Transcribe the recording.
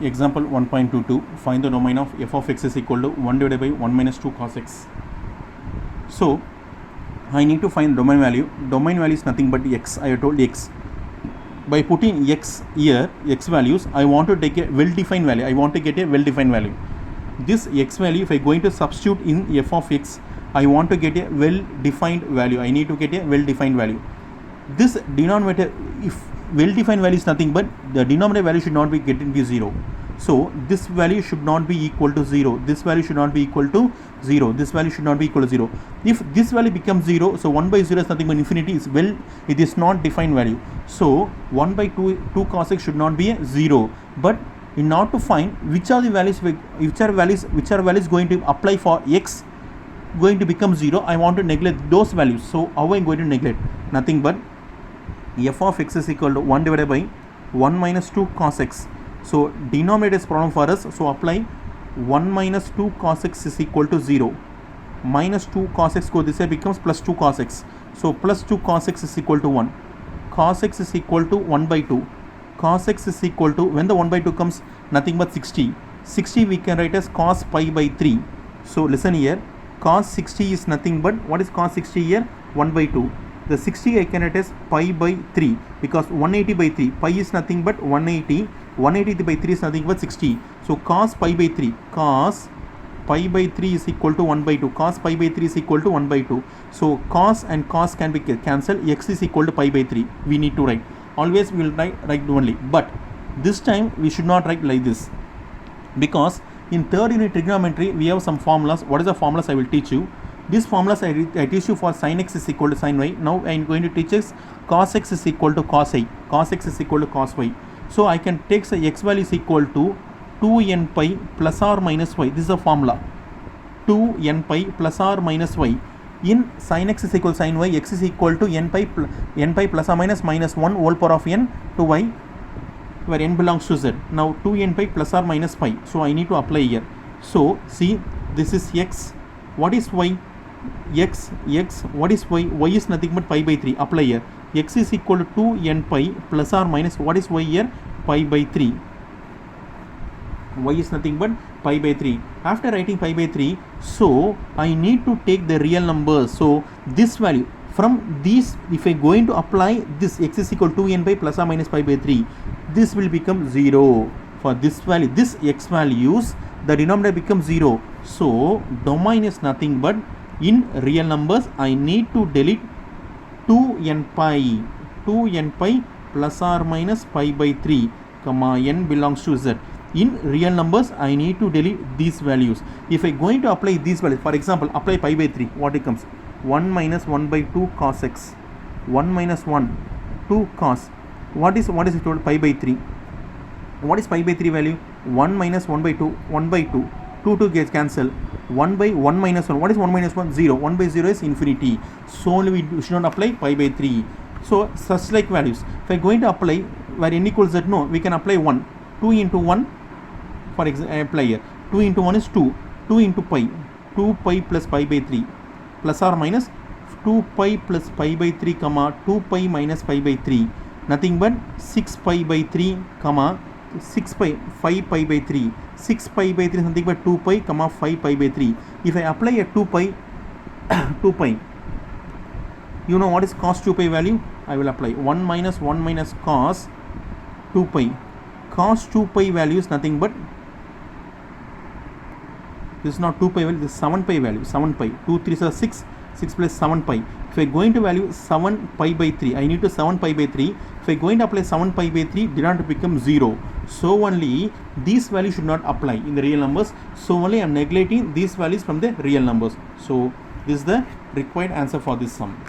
Example 1.22, find the domain of f of x is equal to 1 divided by 1 minus 2 cos x. So I need to find domain value. Domain value is nothing but x. I have told x. By putting x here, x values, I want to take a well-defined value. I want to get a well-defined value. This x value, if I going to substitute in f of x, I want to get a well-defined value. I need to get a well-defined value. This denominator, if well-defined value is nothing but the denominator value should not be getting to 0. So this value should not be equal to 0. This value should not be equal to 0. This value should not be equal to 0. If this value becomes 0, so 1 by 0 is nothing but infinity is it is not defined value. So 1 by 2 cos x should not be a 0. But in order to find which are the values, which are values going to apply for x going to become 0, I want to neglect those values. So how am I going to neglect? Nothing but f of x is equal to 1 divided by 1 minus 2 cos x. So denominator is problem for us. So apply 1 minus 2 cos x is equal to 0. Minus 2 cos x go this way becomes plus 2 cos x. So plus 2 cos x is equal to 1. Cos x is equal to 1 by 2. Cos x is equal to, when the 1 by 2 comes, nothing but 60. 60 we can write as cos pi by 3. So listen here. Cos 60 is nothing but, what is cos 60 here? 1 by 2. The 60 I can write as pi by 3 because 180 by 3. Pi is nothing but 180. 180 by 3 is nothing but 60. So cos pi by 3. Cos pi by 3 is equal to 1 by 2. Cos pi by 3 is equal to 1 by 2. So cos and cos can be cancelled. X is equal to pi by 3. We need to write. Always we will write only. But this time we should not write like this. Because in third unit trigonometry we have some formulas. What is the formulas I will teach you? These formulas I teach you for sin x is equal to sin y. Now I am going to teach us cos x is equal to cos y. Cos x is equal to cos y. So I can take the x value is equal to 2n pi plus or minus y. This is a formula. 2n pi plus or minus y. In sin x is equal to sin y, x is equal to n pi plus or minus 1 whole power of n to y, where n belongs to z. Now 2n pi plus or minus pi. So I need to apply here. So see, this is x. What is y? X. What is y? Y is nothing but pi by 3. Apply here. X is equal to 2n pi plus or minus, what is y here? Pi by 3. Y is nothing but pi by 3. After writing pi by 3, so I need to take the real numbers. So this value, from these, if I going to apply this, x is equal to 2n pi plus or minus pi by 3, this will become 0. For this value, this x values, the denominator becomes 0. So domain is nothing but, in real numbers I need to delete 2n pi plus or minus pi by 3 comma n belongs to z. In real numbers I need to delete these values. If I going to apply these values, for example apply pi by 3, what it comes? 1 minus 1 by 2 cos x. 1 minus 1 2 cos. What is it told? Pi by 3. What is pi by 3 value? 1 minus 1 by 2, 1 by 2. 2 gets cancelled. 1 by 1 minus 1. What is 1 minus 1? 0. 1 by 0 is infinity. So only we should not apply pi by 3. So such like values. If I going to apply where n equals z, no, we can apply 1. 2 into 1, for example, apply here. 2 into 1 is 2. 2 into pi. 2 pi plus pi by 3. Plus or minus 2 pi plus pi by 3, comma 2 pi minus pi by 3. Nothing but 6 pi by 3, comma 6 pi, 5 pi by 3. 6 pi by 3 is nothing but 2 pi, comma 5 pi by 3. If I apply a 2 pi, 2 pi, you know what is cos 2 pi value? I will apply 1 minus cos 2 pi. Cos 2 pi value is nothing but, this is not 2 pi value, this is 7 pi value, 7 pi. 2 3s are 6, 6 plus 7 pi. If I going to value 7 pi by 3, I need to 7 pi by 3. If I going to apply 7 pi by 3, denominator become 0. So only these values should not apply in the real numbers. So only I am neglecting these values from the real numbers. So this is the required answer for this sum.